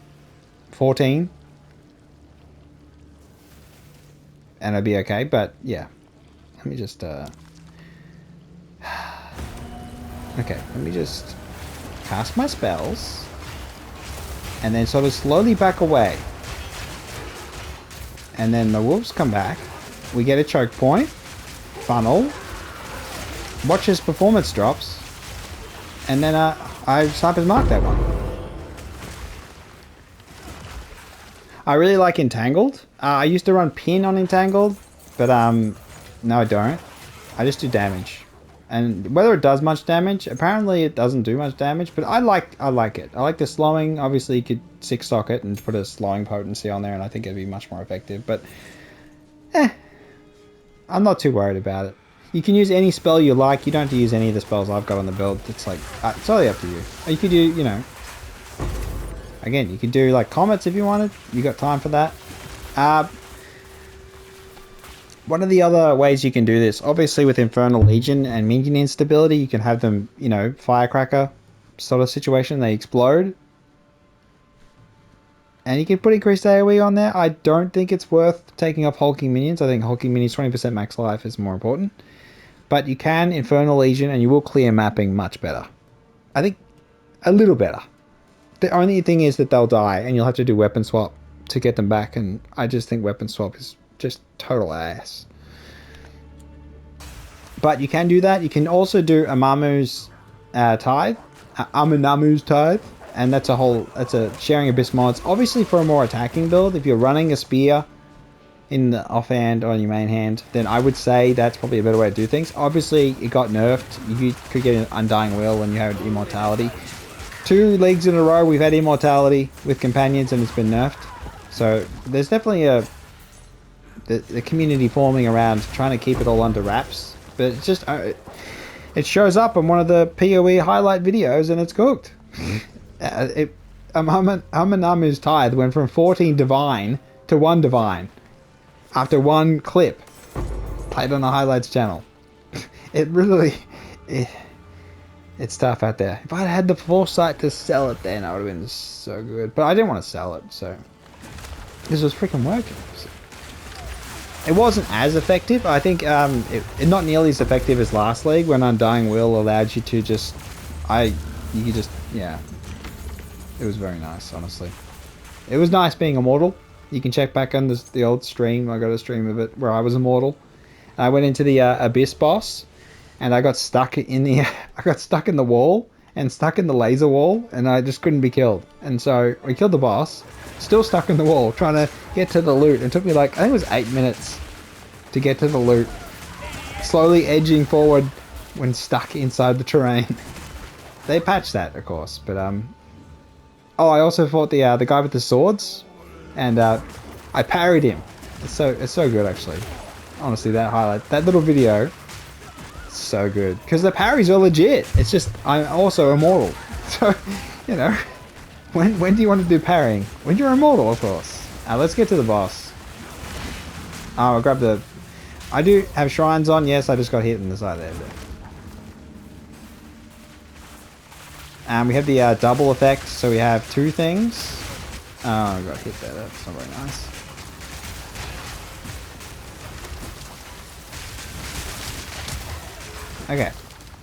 14, and it'd be okay. But yeah, let me just okay. Let me just cast my spells and then sort of slowly back away, and then the wolves come back. We get a choke point, funnel, watch his performance drops, and then I sniper's mark that one. I really like Entangled. I used to run Pin on Entangled, but no I don't. I just do damage. And whether it does much damage, apparently it doesn't do much damage, but I like it. I like the slowing. Obviously you could 6-sock it and put a slowing potency on there, and I think it'd be much more effective, but I'm not too worried about it. You can use any spell you like. You don't have to use any of the spells I've got on the build. It's like, it's totally up to you. Or you could do, you know, again, you could do like comets if you wanted. You got time for that. One of the other ways you can do this, obviously with Infernal Legion and minion instability, you can have them, you know, firecracker sort of situation. They explode. And you can put increased AoE on there. I don't think it's worth taking off hulking minions. I think hulking minions 20% max life is more important. But you can Infernal Legion and you will clear mapping much better. I think a little better. The only thing is that they'll die and you'll have to do weapon swap to get them back. And I just think weapon swap is just total ass. But you can do that. You can also do Amamu's Tithe. Amunamu's Tithe. And that's a Sharing Abyss mods. Obviously for a more attacking build, if you're running a spear in the offhand or in your main hand, then I would say that's probably a better way to do things. Obviously it got nerfed. You could get an Undying Will when you had Immortality. 2 leagues in a row we've had Immortality with companions and it's been nerfed. So there's definitely the community forming around trying to keep it all under wraps. But it's just it shows up in one of the PoE highlight videos and it's cooked. Amanamu's Tithe went from 14 divine to 1 divine after 1 clip played on the highlights channel. It really it's tough out there. If I had the foresight to sell it then, I would have been so good, but I didn't want to sell it, so this was freaking working. It wasn't as effective. I think it not nearly as effective as last league when Undying Will allowed you to just yeah. It was very nice, honestly. It was nice being immortal. You can check back on the old stream. I got a stream of it where I was immortal. I went into the Abyss boss, and I got stuck in the wall and stuck in the laser wall, and I just couldn't be killed. And so we killed the boss, still stuck in the wall, trying to get to the loot. It took me like, I think it was 8 minutes to get to the loot, slowly edging forward when stuck inside the terrain. They patched that, of course, but oh, I also fought the guy with the swords, and I parried him. It's so good, actually. Honestly, that little video, so good because the parries are legit. It's just I'm also immortal, so you know, when do you want to do parrying? When you're immortal, of course. Let's get to the boss. Oh, I grabbed the. I do have shrines on. Yes, I just got hit in the side there. We have the double effect, so we have 2 things. Oh, I got hit there. That's not very nice. Okay.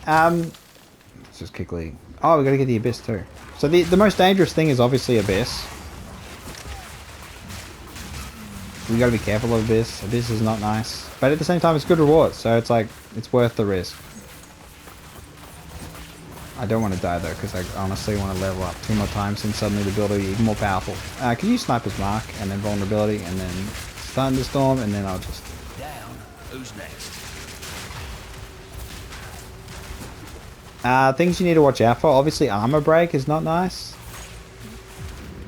Let's just quickly. Oh, we gotta get the Abyss too. So the most dangerous thing is obviously Abyss. We gotta be careful of Abyss. Abyss is not nice, but at the same time, it's good reward. So it's like it's worth the risk. I don't want to die though, because I honestly want to level up 2 more times and suddenly the build will be even more powerful. Can you Sniper's Mark and then Vulnerability and then Thunderstorm and then I'll just... Down. Who's next? Things you need to watch out for. Obviously Armor Break is not nice.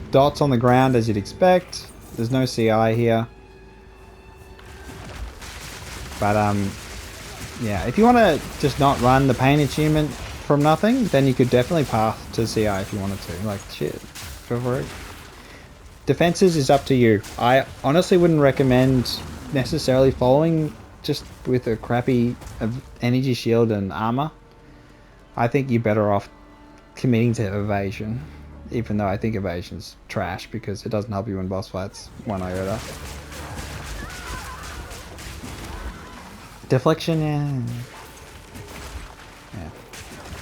Dots on the ground as you'd expect. There's no CI here. But yeah, if you want to just not run the Pain Achievement from nothing, then you could definitely path to CI if you wanted to. Like, shit, go for it. Defenses is up to you. I honestly wouldn't recommend necessarily following just with a crappy energy shield and armor. I think you're better off committing to evasion, even though I think evasion's trash because it doesn't help you in boss fights one iota. Deflection, yeah.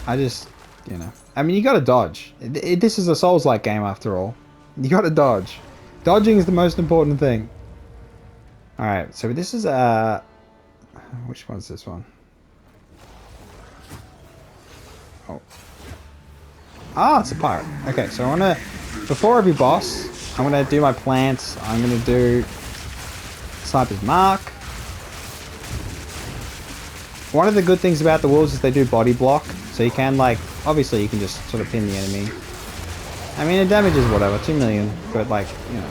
I just, you know, I mean, you gotta dodge. This is a Souls-like game after all. You gotta dodge. Dodging is the most important thing. Alright, so this is which one's this one? Oh. Ah, it's a pirate. Okay, so I wanna, before every boss, I'm gonna do my plants. I'm gonna do Sniper's Mark. One of the good things about the wolves is they do body block, so you can, like, obviously you can just sort of pin the enemy. I mean, it damages whatever, 2 million, but like, you know,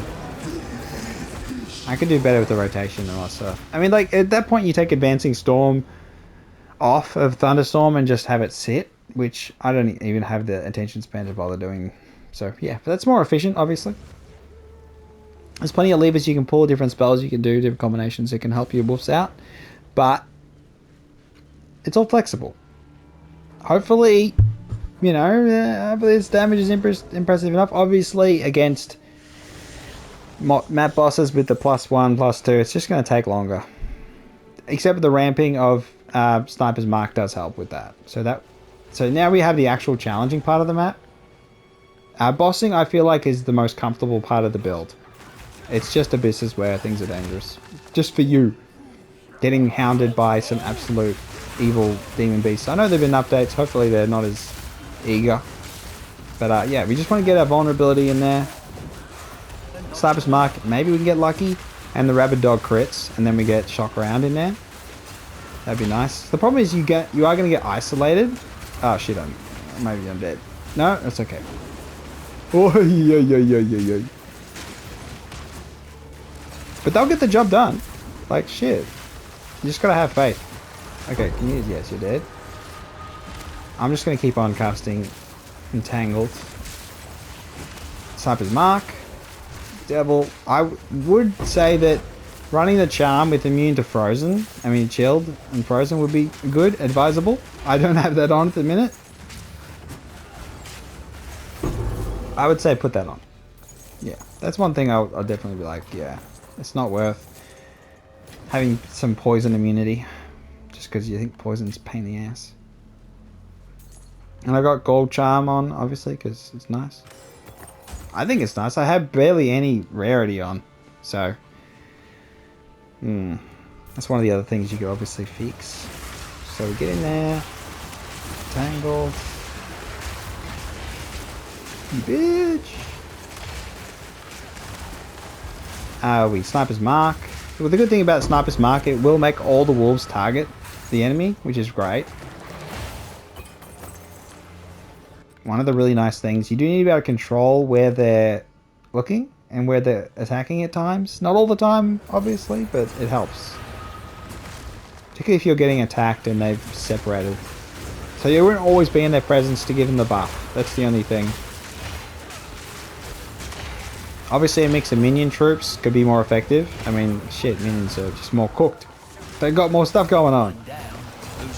I could do better with the rotation and all that stuff. I mean, like, at that point you take Advancing Storm off of Thunderstorm and just have it sit, which I don't even have the attention span to bother doing. So yeah, but that's more efficient, obviously. There's plenty of levers you can pull, different spells you can do, different combinations that can help your wolves out, but it's all flexible. Hopefully, you know, hopefully this damage is impressive enough. Obviously, against map bosses with the +1, +2, it's just going to take longer. Except for the ramping of Sniper's Mark does help with that. So now we have the actual challenging part of the map. Bossing, I feel like, is the most comfortable part of the build. It's just Abysses where things are dangerous. just for you. Getting hounded by some absolute evil demon beasts. I know there have been updates. Hopefully they're not as eager. But yeah, we just want to get our vulnerability in there. Sniper's Mark, maybe we can get lucky. And the Rabid Dog crits, and then we get Shock Round in there. That'd be nice. The problem is you are going to get isolated. Oh shit, maybe I'm dead. No, that's okay. Oh, yeah. But they'll get the job done. Like shit. You just gotta have faith. Okay, can you? Yes, you're dead. I'm just gonna keep on casting Entangled. Sniper's Mark. Devil. I would say that running the charm with immune to frozen, chilled and frozen would be good, advisable. I don't have that on at the minute. I would say put that on. Yeah, that's one thing I'll definitely be like, yeah, it's not worth having some poison immunity just because you think poison's a pain in the ass. And I got gold charm on, obviously, because it's nice. I think it's nice. I have barely any rarity on, so that's one of the other things you could obviously fix. So we get in there, tangled, you bitch. We Sniper's Mark. Well, the good thing about Sniper's Mark, it will make all the wolves target the enemy, which is great. One of the really nice things, you do need to be able to control where they're looking and where they're attacking at times. Not all the time, obviously, but it helps. Particularly if you're getting attacked and they've separated. So you won't always be in their presence to give them the buff. That's the only thing. Obviously a mix of minion troops could be more effective. Shit, minions are just more cooked. They've got more stuff going on.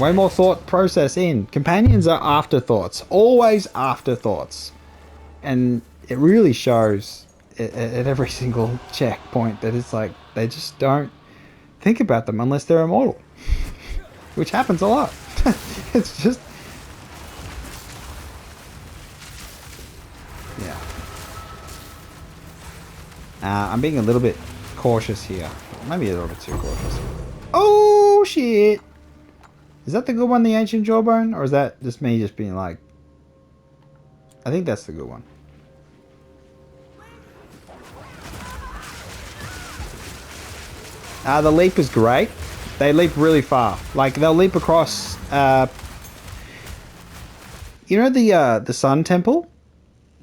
Way more thought process in. Companions are afterthoughts. Always afterthoughts. And it really shows at every single checkpoint that it's like, they just don't think about them unless they're immortal. Which happens a lot. It's just... yeah. I'm being a little bit cautious here. Maybe a little bit too cautious. Oh, shit! Is that the good one, the Ancient Jawbone? Or is that just me just being like... I think that's the good one. The leap is great. They leap really far. Like, they'll leap across... you know the Sun Temple?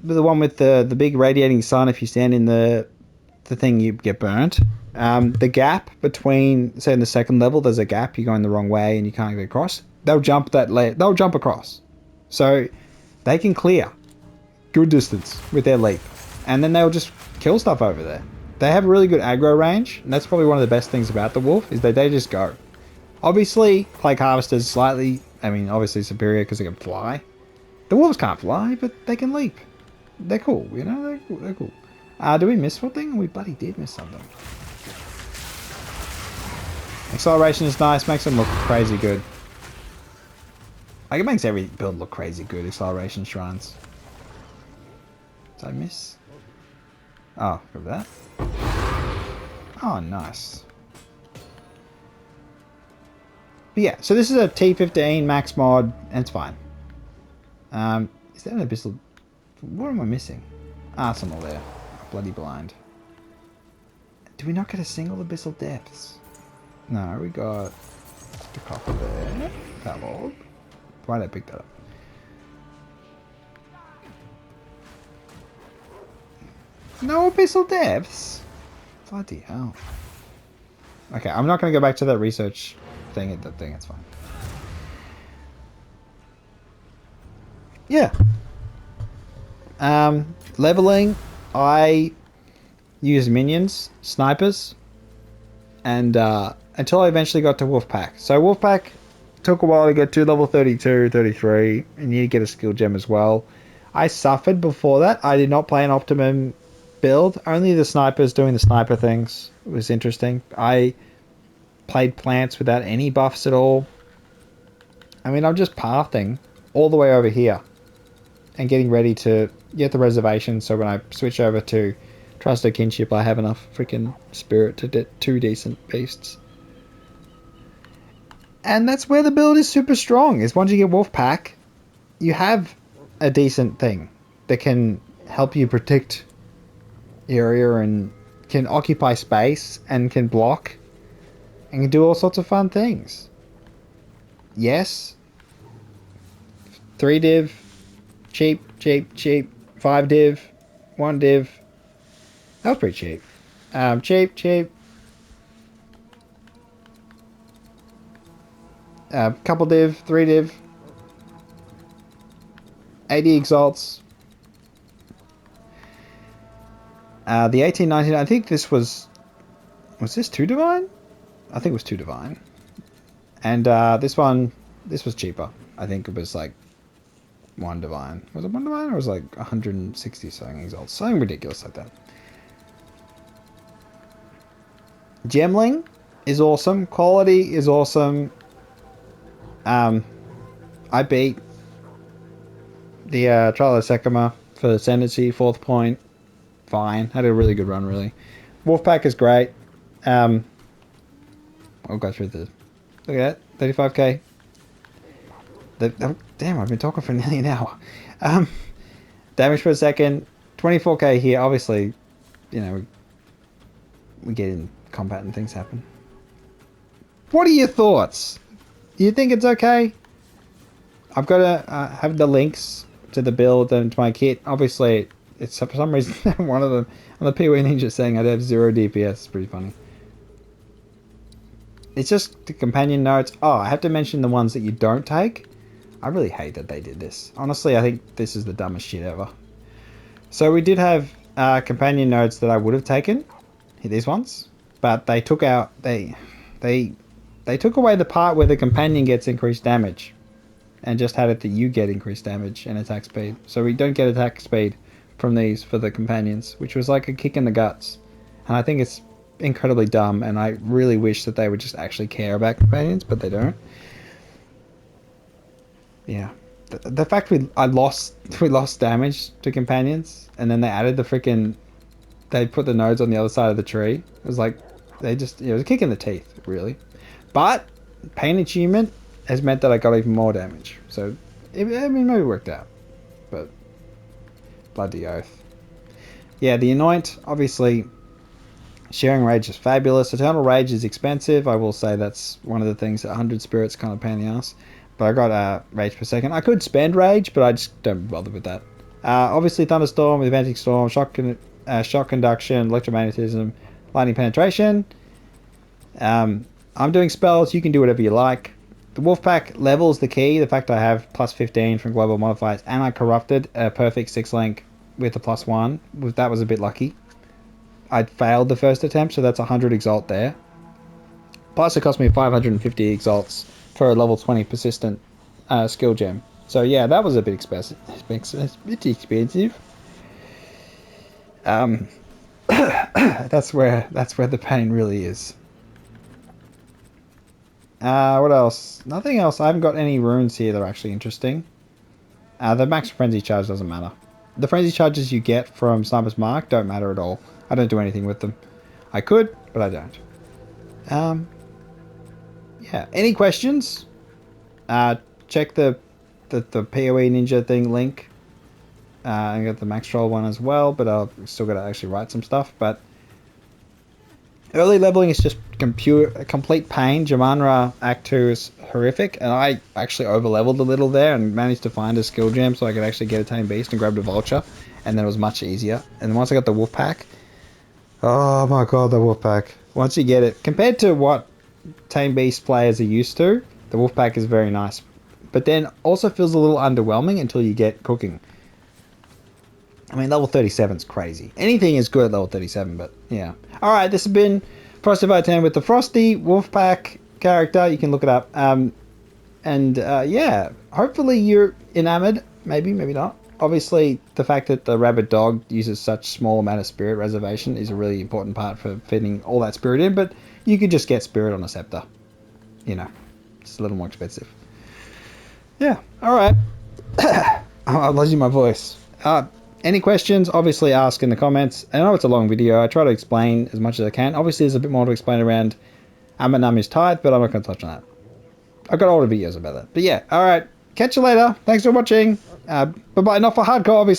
The one with the big radiating sun, if you stand in the thing, you get burnt. The gap between, say in the second level, there's a gap, you're going the wrong way and you can't get across. They'll jump they'll jump across. So they can clear good distance with their leap. And then they'll just kill stuff over there. They have a really good aggro range, and that's probably one of the best things about the wolf, is that they just go. Obviously, Plague Harvester's slightly, obviously superior because they can fly. The wolves can't fly, but they can leap. They're cool, you know? They're cool. Do we miss something? We bloody did miss something. Acceleration is nice, makes them look crazy good. Like, it makes every build look crazy good, acceleration shrines. Did I miss? Oh, grab that. Oh, nice. But yeah, so this is a T15 max mod, and it's fine. Is that an abyssal? What am I missing? Ah, it's not there. Bloody blind. Do we not get a single abyssal depths? No, we got the copper there. That orb. Why did I pick that up? No abyssal depths? Bloody hell. Okay, I'm not going to go back to that research thing. It's fine. Yeah. Leveling, I use minions, snipers, and until I eventually got to Wolfpack. So Wolfpack took a while to get to level 32, 33, and you get a skill gem as well. I suffered before that. I did not play an optimum build. Only the snipers doing the sniper things was interesting. I played plants without any buffs at all. I'm just pathing all the way over here and getting ready to get the reservation, so when I switch over to Trust a kinship, I have enough freaking spirit to get 2 decent beasts. And that's where the build is super strong, is once you get wolf pack, you have a decent thing that can help you protect area and can occupy space and can block and can do all sorts of fun things. Yes. 3 div, cheap, cheap, cheap. 5 div, 1 div. That was pretty cheap. Cheap, cheap. Couple div, 3 div. 80 exalts. The 1819, I think this was this 2 divine? I think it was 2 divine. And this was cheaper. I think it was like 1 divine. Was it 1 divine or was it like 160 something exalts? Something ridiculous like that. Gemling is awesome. Quality is awesome. I beat the Trial of Sekima for the Ascendancy, 4th point. Fine. Had a really good run, really. Wolfpack is great. I'll go through the... Look at that. 35k. Damn, I've been talking for nearly an hour. Damage per second. 24k here. Obviously, you know, we get in combat and things happen. What are your thoughts? Do you think it's okay? I've got to have the links to the build and to my kit. Obviously, it's for some reason one of them on the PoE Ninja saying I'd have 0 DPS. It's pretty funny. It's just the companion notes. Oh, I have to mention the ones that you don't take. I really hate that they did this. Honestly, I think this is the dumbest shit ever. So we did have companion notes that I would have taken. These ones. But they took out... They took away the part where the companion gets increased damage. And just had it that you get increased damage and attack speed. So we don't get attack speed from these for the companions. Which was like a kick in the guts. And I think it's incredibly dumb. And I really wish that they would just actually care about companions. But they don't. Yeah. The fact we lost damage to companions. And then they added the freaking... They put the nodes on the other side of the tree. It was like... It was a kick in the teeth, really. But pain achievement has meant that I got even more damage. So, I mean, maybe it worked out. But, bloody oath. Yeah, the Anoint, obviously, sharing rage is fabulous. Eternal rage is expensive. I will say that's one of the things that 100 spirits kind of pain in the ass. But I got rage per second. I could spend rage, but I just don't bother with that. Obviously, Thunderstorm with Venting Storm, shock conduction, electromagnetism, lightning penetration. I'm doing spells. You can do whatever you like. The Wolfpack level is the key. The fact I have plus 15 from global modifiers, and I corrupted a perfect 6 link with a +1. That was a bit lucky. I failed the first attempt, so that's 100 exalt there. Plus, it cost me 550 exalts for a level 20 persistent skill gem. So yeah, that was a bit expensive. That's where the pain really is. What else? Nothing else. I haven't got any runes here that are actually interesting. The max frenzy charge doesn't matter. The frenzy charges you get from Sniper's Mark don't matter at all. I don't do anything with them. I could, but I don't. Yeah. Any questions? Check the PoE Ninja thing link. I got the max troll one as well, but I've still got to actually write some stuff. But early leveling is just complete pain. Jamanra Act 2 is horrific, and I actually over-leveled a little there and managed to find a skill gem so I could actually get a Tame Beast and grab the Vulture, and then it was much easier. And once I got the Wolf Pack, oh my god, the Wolf Pack. Once you get it, compared to what Tame Beast players are used to, the Wolf Pack is very nice. But then also feels a little underwhelming until you get cooking. I mean, level 37 is crazy. Anything is good at level 37, but yeah. Alright, this has been Frosty by 10 with the Frosty Wolfpack character. You can look it up. Yeah, hopefully you're enamored. Maybe, maybe not. Obviously, the fact that the rabbit dog uses such small amount of spirit reservation is a really important part for fitting all that spirit in, but you could just get spirit on a scepter. You know, it's a little more expensive. Yeah, alright. I'm losing my voice. Any questions, obviously ask in the comments. I know it's a long video. I try to explain as much as I can. Obviously, there's a bit more to explain around Amanami's Tithe, but I'm not going to touch on that. I've got older videos about that. But yeah, alright. Catch you later. Thanks for watching. Bye-bye. Not for hardcore, obviously.